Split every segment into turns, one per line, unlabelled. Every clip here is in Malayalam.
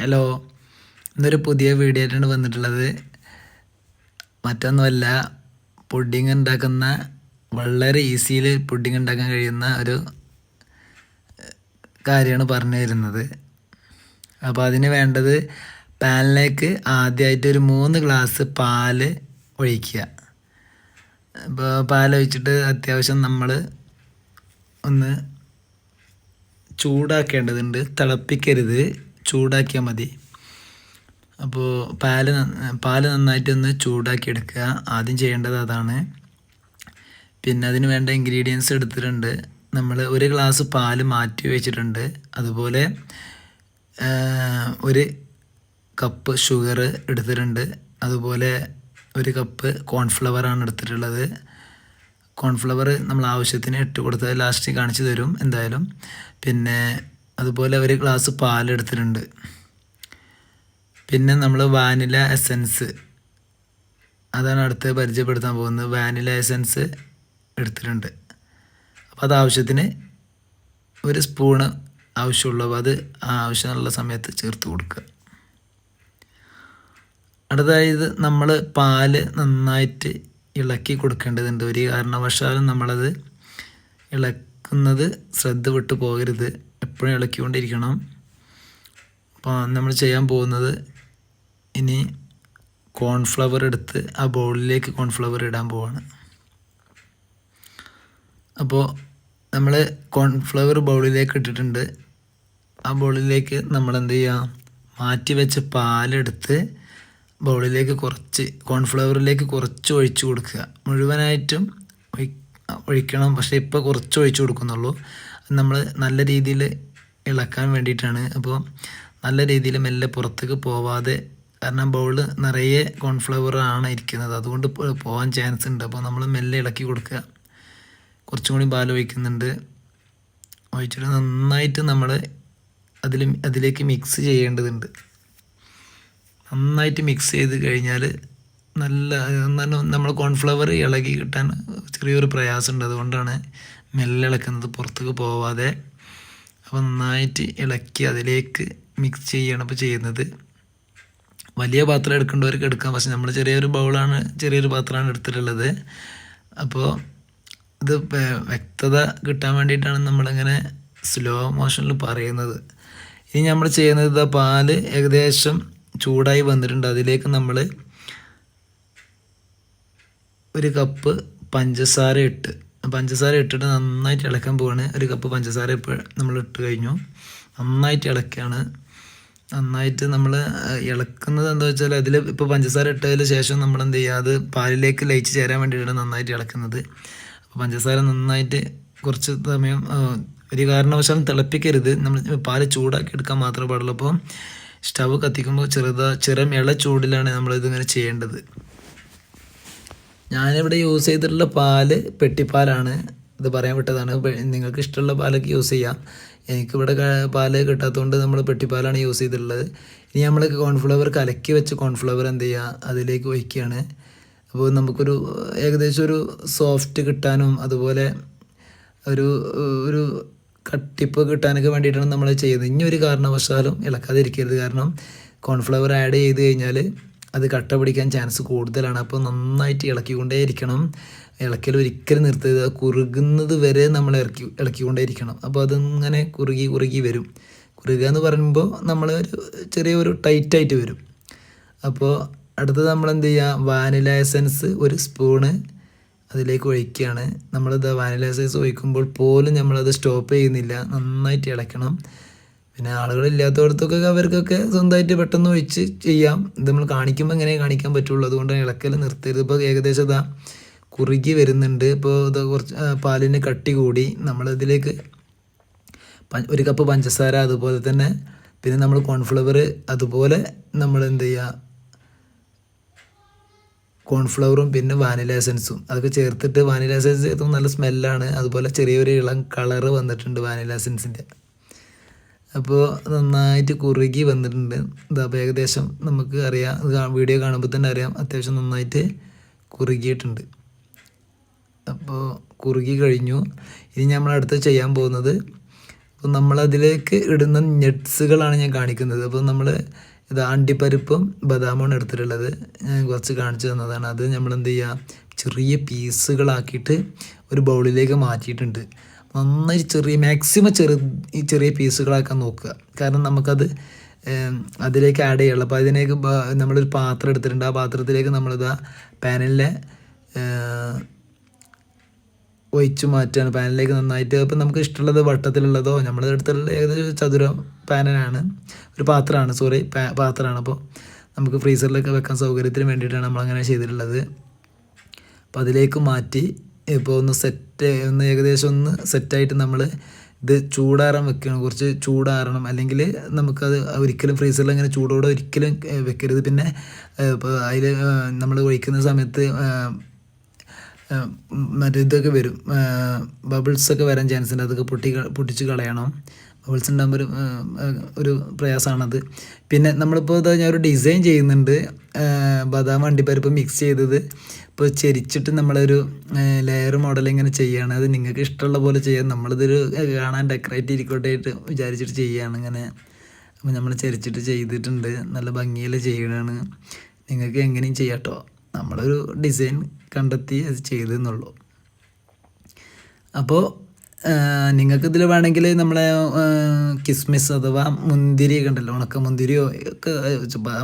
ഹലോ, ഇന്നൊരു പുതിയ വീഡിയോ ആയിട്ടാണ് വന്നിട്ടുള്ളത്. മറ്റൊന്നുമല്ല, പുഡിങ് ഉണ്ടാക്കുന്ന വളരെ ഈസിയിൽ പുഡിങ് ഉണ്ടാക്കാൻ കഴിയുന്ന ഒരു കാര്യമാണ് പറഞ്ഞു തരുന്നത്. അപ്പോൾ അതിന് വേണ്ടത് പാനിലേക്ക് ആദ്യമായിട്ട് ഒരു 3 ഗ്ലാസ് പാല് ഒഴിക്കുക. അപ്പോൾ പാലൊഴിച്ചിട്ട് അത്യാവശ്യം നമ്മൾ ഒന്ന് ചൂടാക്കേണ്ടതുണ്ട്. തിളപ്പിക്കരുത്, ചൂടാക്കിയാൽ മതി. അപ്പോൾ പാല് നന്നായിട്ടൊന്ന് ചൂടാക്കി എടുക്കുക. ആദ്യം ചെയ്യേണ്ടത് അതാണ്. പിന്നെ അതിന് വേണ്ട ഇൻഗ്രീഡിയൻസ് എടുത്തിട്ടുണ്ട്. നമ്മൾ 1 ഗ്ലാസ് പാല് മാറ്റി വെച്ചിട്ടുണ്ട്. അതുപോലെ 1 കപ്പ് ഷുഗർ എടുത്തിട്ടുണ്ട്. അതുപോലെ 1 കപ്പ് കോൺഫ്ലവറാണ് എടുത്തിട്ടുള്ളത്. കോൺഫ്ലവർ നമ്മൾ ആവശ്യത്തിന് ഇട്ട് കൊടുത്താൽ ലാസ്റ്റ് കാണിച്ചു തരും എന്തായാലും. പിന്നെ അതുപോലെ 1 ഗ്ലാസ് പാലെടുത്തിട്ടുണ്ട്. പിന്നെ നമ്മൾ വാനില എസൻസ്, അതാണ് അടുത്ത് പരിചയപ്പെടുത്താൻ പോകുന്നത്. വാനില എസൻസ് എടുത്തിട്ടുണ്ട്. അപ്പോൾ അത് ആവശ്യത്തിന് 1 സ്പൂണ് ആവശ്യമുള്ളൂ. അത് ആവശ്യമുള്ള സമയത്ത് ചേർത്ത് കൊടുക്കുക. അടുത്തതായത് നമ്മൾ പാല് നന്നായിട്ട് ഇളക്കി കൊടുക്കേണ്ടതുണ്ട്. ഒരു കാരണവശാലും നമ്മളത് ഇളക്കുന്നത് ശ്രദ്ധ വിട്ട് പോകരുത്, എപ്പോഴും ഇളക്കിക്കൊണ്ടിരിക്കണം. അപ്പോൾ നമ്മൾ ചെയ്യാൻ പോകുന്നത്, ഇനി കോൺഫ്ലവർ എടുത്ത് ആ ബൗളിലേക്ക് കോൺഫ്ലവർ ഇടാൻ പോവാണ്. അപ്പോൾ നമ്മൾ കോൺഫ്ലവർ ബൗളിലേക്ക് ഇട്ടിട്ടുണ്ട്. ആ ബൗളിലേക്ക് നമ്മൾ എന്ത് ചെയ്യുക, മാറ്റി വെച്ച പാലെടുത്ത് ബൗളിലേക്ക് കോൺഫ്ലവറിലേക്ക് കുറച്ച് ഒഴിച്ചു കൊടുക്കുക. മുഴുവനായിട്ടും ഒഴിക്കണം, പക്ഷേ ഇപ്പോൾ കുറച്ച് ഒഴിച്ചു കൊടുക്കുന്നുള്ളൂ. നമ്മൾ നല്ല രീതിയിൽ ഇളക്കാൻ വേണ്ടിയിട്ടാണ്. അപ്പോൾ നല്ല രീതിയിൽ മെല്ലെ പുറത്തേക്ക് പോവാതെ, കാരണം ബൗള് നിറയെ കോൺഫ്ലവറാണ് ഇരിക്കുന്നത്, അതുകൊണ്ട് പോകാൻ ചാൻസ് ഉണ്ട്. അപ്പോൾ നമ്മൾ മെല്ലെ ഇളക്കി കൊടുക്കുക. കുറച്ചും കൂടി പാൽ ഒഴിക്കുന്നുണ്ട്. ഒഴിച്ചിട്ട് നന്നായിട്ട് നമ്മൾ അതിലേക്ക് മിക്സ് ചെയ്യേണ്ടതുണ്ട്. നന്നായിട്ട് മിക്സ് ചെയ്ത് കഴിഞ്ഞാൽ നമ്മൾ കോൺഫ്ലവർ ഇളകി കിട്ടാൻ ചെറിയൊരു പ്രയാസമുണ്ട്. അതുകൊണ്ടാണ് മെല്ലെ ഇളക്കുന്നത്, പുറത്തേക്ക് പോവാതെ. അപ്പോൾ നന്നായിട്ട് ഇളക്കി അതിലേക്ക് മിക്സ് ചെയ്യണം ഇപ്പോൾ ചെയ്യുന്നത്. വലിയ പാത്രം എടുക്കേണ്ടവർക്ക് എടുക്കാം, പക്ഷെ നമ്മൾ ചെറിയൊരു പാത്രമാണ് എടുത്തിട്ടുള്ളത്. അപ്പോൾ ഇത് വ്യക്തത കിട്ടാൻ വേണ്ടിയിട്ടാണ് നമ്മളിങ്ങനെ സ്ലോ മോഷനിൽ പറയുന്നത്. ഇനി നമ്മൾ ചെയ്യുന്നത്, പാല് ഏകദേശം ചൂടായി വന്നിട്ടുണ്ട്. അതിലേക്ക് നമ്മൾ 1 കപ്പ് പഞ്ചസാര ഇട്ടിട്ട് നന്നായിട്ട് ഇളക്കാൻ പോവാണ്. 1 കപ്പ് പഞ്ചസാര ഇപ്പോൾ നമ്മൾ ഇട്ട് കഴിഞ്ഞു. നന്നായിട്ട് ഇളക്കുകയാണ്. നന്നായിട്ട് നമ്മൾ ഇളക്കുന്നത് എന്താ വെച്ചാൽ, അതിൽ ഇപ്പോൾ പഞ്ചസാര ഇട്ടതിന് ശേഷം നമ്മൾ എന്ത് ചെയ്യുക, അത് പാലിലേക്ക് ലയിച്ച് ചേരാൻ വേണ്ടിയിട്ടാണ് നന്നായിട്ട് ഇളക്കുന്നത്. അപ്പോൾ പഞ്ചസാര നന്നായിട്ട് കുറച്ച് സമയം, ഒരു കാരണവശാലും തിളപ്പിക്കരുത്. നമ്മൾ പാല് ചൂടാക്കി എടുക്കാൻ മാത്രമേ പാടുള്ളൂ. അപ്പോൾ സ്റ്റവ് കത്തിക്കുമ്പോൾ ചെറിയ ഇള ചൂടിലാണ് നമ്മളിതിങ്ങനെ ചെയ്യേണ്ടത്. ഞാനിവിടെ യൂസ് ചെയ്തിട്ടുള്ള പാല് പെട്ടിപ്പാലാണ്. ഇത് പറയാൻ വിട്ടതാണ്. നിങ്ങൾക്ക് ഇഷ്ടമുള്ള പാലൊക്കെ യൂസ് ചെയ്യാം. എനിക്കിവിടെ പാല് കിട്ടാത്തതുകൊണ്ട് നമ്മൾ പെട്ടിപ്പാലാണ് യൂസ് ചെയ്തിട്ടുള്ളത്. ഇനി നമ്മൾ കോൺഫ്ലവർ കലക്കി വെച്ച് കോൺഫ്ലവർ എന്ത് ചെയ്യുക, അതിലേക്ക് ഒഴിക്കുകയാണ്. അപ്പോൾ നമുക്കൊരു ഏകദേശം ഒരു സോഫ്റ്റ് കിട്ടാനും അതുപോലെ ഒരു കട്ടിപ്പ് കിട്ടാനൊക്കെ വേണ്ടിയിട്ടാണ് നമ്മൾ ചെയ്യുന്നത്. ഇനി ഒരു കാരണവശാലും ഇളക്കാതിരിക്കരുത്, കാരണം കോൺഫ്ലവർ ആഡ് ചെയ്ത് കഴിഞ്ഞാൽ അത് കട്ട പിടിക്കാൻ ചാൻസ് കൂടുതലാണ്. അപ്പോൾ നന്നായിട്ട് ഇളക്കിക്കൊണ്ടേ ഇരിക്കണം. ഇളക്കൽ ഒരിക്കലും നിർത്തരുത്. കുറുകുന്നത് വരെ നമ്മൾ ഇളക്കിക്കൊണ്ടേ ഇരിക്കണം. അപ്പോൾ അതിങ്ങനെ കുറുകി വരും. കുറുകുക എന്ന് പറയുമ്പോൾ നമ്മൾ ചെറിയൊരു ടൈറ്റായിട്ട് വരും. അപ്പോൾ അടുത്തത് നമ്മൾ എന്ത് ചെയ്യുക, വാനില എസൻസ് 1 സ്പൂണ് അതിലേക്ക് ഒഴിക്കുകയാണ്. നമ്മളിത് വാനില എസൻസ് ഒഴിക്കുമ്പോൾ പോലും നമ്മളത് സ്റ്റോപ്പ് ചെയ്യുന്നില്ല, നന്നായിട്ട് ഇളക്കണം. പിന്നെ ആളുകളില്ലാത്തടത്തൊക്കെ അവർക്കൊക്കെ സ്വന്തമായിട്ട് പെട്ടെന്ന് ഒഴിച്ച് ചെയ്യാം. ഇത് നമ്മൾ കാണിക്കുമ്പോൾ ഇങ്ങനെ കാണിക്കാൻ പറ്റുള്ളൂ, അതുകൊണ്ടാണ് ഇളക്കൽ നിർത്തരുത്. ഇപ്പോൾ ഏകദേശം ഇതാ കുറുകി വരുന്നുണ്ട്. ഇപ്പോൾ ഇത് കുറച്ച് പാലിന് കട്ടി കൂടി. നമ്മളിതിലേക്ക് 1 കപ്പ് പഞ്ചസാര, അതുപോലെ തന്നെ പിന്നെ നമ്മൾ കോൺഫ്ലവർ, അതുപോലെ നമ്മൾ എന്ത് ചെയ്യുക, കോൺഫ്ലവറും പിന്നെ വാനില എസൻസും അതൊക്കെ ചേർത്തിട്ട്, വാനില എസൻസ് ചേർത്തുമ്പോൾ നല്ല സ്മെല്ലാണ്. അതുപോലെ ചെറിയൊരു ഇളം കളറ് വന്നിട്ടുണ്ട് വാനില എസൻസിൻ്റെ. അപ്പോൾ നന്നായിട്ട് കുറുകി വന്നിട്ടുണ്ട്. ഇതപ്പോൾ ഏകദേശം നമുക്ക് അറിയാം, വീഡിയോ കാണുമ്പോൾ തന്നെ അറിയാം, അത്യാവശ്യം നന്നായിട്ട് കുറുകിയിട്ടുണ്ട്. അപ്പോൾ കുറുകി കഴിഞ്ഞു. ഇനി നമ്മൾ അടുത്ത് ചെയ്യാൻ പോകുന്നത് അപ്പോൾ നമ്മളതിലേക്ക് ഇടുന്ന നട്ട്സുകളാണ് ഞാൻ കാണിക്കുന്നത്. അപ്പോൾ നമ്മൾ ഇത് അണ്ടിപ്പരിപ്പും ബദാമുമാണ് എടുത്തിട്ടുള്ളത്. ഞാൻ കുറച്ച് കാണിച്ചു തന്നതാണ്. അത് നമ്മൾ എന്ത് ചെയ്യുക, ചെറിയ പീസുകളാക്കിയിട്ട് ഒരു ബൗളിലേക്ക് മാറ്റിയിട്ടുണ്ട്. നന്നായി മാക്സിമം ചെറിയ പീസുകളാക്കാൻ നോക്കുക. കാരണം നമുക്കത് അതിലേക്ക് ആഡ് ചെയ്യാനുള്ളൂ. അപ്പോൾ അതിലേക്ക് നമ്മളൊരു പാത്രം എടുത്തിട്ടുണ്ട്. ആ പാത്രത്തിലേക്ക് നമ്മളിതാ പാനിലെ ഒഴിച്ചു മാറ്റുകയാണ്. പാനിലേക്ക് നന്നായിട്ട്. അപ്പം നമുക്ക് ഇഷ്ടമുള്ളത് വട്ടത്തിലുള്ളതോ നമ്മൾ എടുത്തുള്ള ഏകദേശം ചതുര പാനാണ്, ഒരു പാത്രമാണ്, പാത്രമാണ്. അപ്പോൾ നമുക്ക് ഫ്രീസറിലൊക്കെ വെക്കാൻ സൗകര്യത്തിന് വേണ്ടിയിട്ടാണ് നമ്മളങ്ങനെ ചെയ്തിട്ടുള്ളത്. അപ്പോൾ അതിലേക്ക് മാറ്റി ഇപ്പോൾ ഏകദേശം ഒന്ന് സെറ്റായിട്ട് നമ്മൾ ഇത് ചൂടാറാൻ വെക്കണം. കുറച്ച് ചൂടാറണം, അല്ലെങ്കിൽ നമുക്കത് ഒരിക്കലും ഫ്രീസറിൽ അങ്ങനെ ചൂടോടെ ഒരിക്കലും വെക്കരുത്. പിന്നെ ഇപ്പോൾ അതിൽ നമ്മൾ ഒഴിക്കുന്ന സമയത്ത് മറ്റേ ഇതൊക്കെ വരും, ബബിൾസൊക്കെ വരാൻ ചാൻസ് ഉണ്ട്. അതൊക്കെ പൊട്ടിച്ച് കളയണം. ബബിൾസ് ഉണ്ടാകുമ്പോൾ ഒരു പ്രയാസമാണത്. പിന്നെ നമ്മളിപ്പോൾ ഞാനൊരു ഡിസൈൻ ചെയ്യുന്നുണ്ട്. ബദാം അണ്ടിപ്പരിപ്പ് മിക്സ് ചെയ്തത് ഇപ്പോൾ ചെരിച്ചിട്ട് നമ്മളൊരു ലെയർ മോഡൽ ഇങ്ങനെ ചെയ്യുകയാണ്. അത് നിങ്ങൾക്ക് ഇഷ്ടമുള്ള പോലെ ചെയ്യാം. നമ്മളിതൊരു കാണാൻ ഡെക്കറേറ്റ് ഇരിക്കോട്ടായിട്ട് വിചാരിച്ചിട്ട് ചെയ്യുകയാണ് ഇങ്ങനെ. അപ്പോൾ നമ്മൾ ചെരിച്ചിട്ട് ചെയ്തിട്ടുണ്ട്. നല്ല ഭംഗിയിൽ ചെയ്യണതാണ്. നിങ്ങൾക്ക് എങ്ങനെയും ചെയ്യാം കേട്ടോ. നമ്മളൊരു ഡിസൈൻ കണ്ടെത്തി അത് ചെയ്തെന്നുള്ളൂ. അപ്പോൾ നിങ്ങൾക്കിതിൽ വേണമെങ്കിൽ നമ്മളെ കിസ്മിസ് അഥവാ മുന്തിരിയൊക്കെ ഉണ്ടല്ലോ, ഉണക്ക മുന്തിരിയോ ഒക്കെ,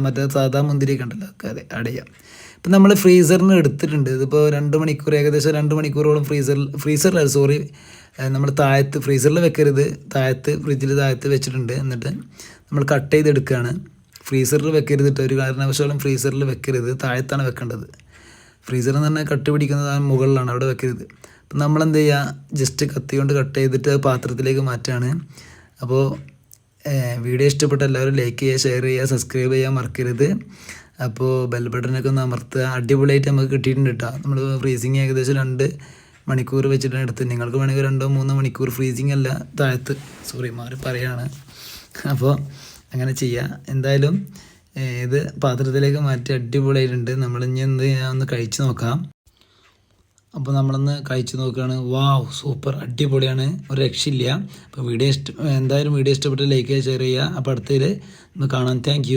മറ്റേ സാധാ മുന്തിരിയൊക്കെ ഉണ്ടല്ലോ, ഒക്കെ ആഡ് ചെയ്യാം. ഇപ്പം നമ്മൾ ഫ്രീസറിന് എടുത്തിട്ടുണ്ട്. ഇതിപ്പോൾ 2 മണിക്കൂർ, ഏകദേശം 2 മണിക്കൂറോളം ഫ്രീസറിലല്ല സോറി, നമ്മൾ താഴത്ത് ഫ്രീസറിൽ വെക്കരുത്, ഫ്രിഡ്ജിൽ താഴത്ത് വെച്ചിട്ടുണ്ട്. എന്നിട്ട് നമ്മൾ കട്ട് ചെയ്തെടുക്കുകയാണ്. ഫ്രീസറിൽ വെക്കരുത് കേട്ടോ, ഒരു കാരണവശാലും ഫ്രീസറിൽ വെക്കരുത്, താഴത്താണ് വെക്കേണ്ടത്. ഫ്രീസറിൽ നിന്ന് തന്നെ കട്ട് പിടിക്കുന്നത് മുകളിലാണ്, അവിടെ വെക്കരുത്. അപ്പം നമ്മളെന്ത് ചെയ്യുക, ജസ്റ്റ് കത്തി കൊണ്ട് കട്ട് ചെയ്തിട്ട് പാത്രത്തിലേക്ക് മാറ്റുകയാണ്. അപ്പോൾ വീഡിയോ ഇഷ്ടപ്പെട്ട എല്ലാവരും ലൈക്ക് ചെയ്യുക, ഷെയർ ചെയ്യുക, സബ്സ്ക്രൈബ് ചെയ്യാൻ മറക്കരുത്. അപ്പോൾ ബെൽ ബട്ടനൊക്കെ ഒന്ന് അമർത്തുക. അടിപൊളിയായിട്ട് നമുക്ക് കിട്ടിയിട്ടുണ്ട് കേട്ടോ. നമ്മൾ ഫ്രീസിങ് ഏകദേശം 2 മണിക്കൂർ വെച്ചിട്ടാണ് എടുത്തത്. നിങ്ങൾക്ക് വേണമെങ്കിൽ 2-3 മണിക്കൂർ ഫ്രീസിങ് അല്ല, താഴത്ത് മാറി പറയുകയാണ്. അപ്പോൾ അങ്ങനെ ചെയ്യുക. എന്തായാലും ഇത് പാത്രത്തിലേക്ക് മാറ്റി അടിപൊളിയായിട്ടുണ്ട്. നമ്മളിനി ഒന്ന് കഴിച്ച് നോക്കാം. അപ്പോൾ നമ്മളൊന്ന് കഴിച്ച് നോക്കുകയാണ്. വാവ്, സൂപ്പർ, അടിപൊളിയാണ്, ഒരു രക്ഷയില്ല. അപ്പോൾ എന്തായാലും വീഡിയോ ഇഷ്ടപ്പെട്ട് ലൈക്ക് ചെയ്യുക, ഷെയർ ചെയ്യുക. അപ്പോൾ അടുത്തതിൽ കാണാം. താങ്ക്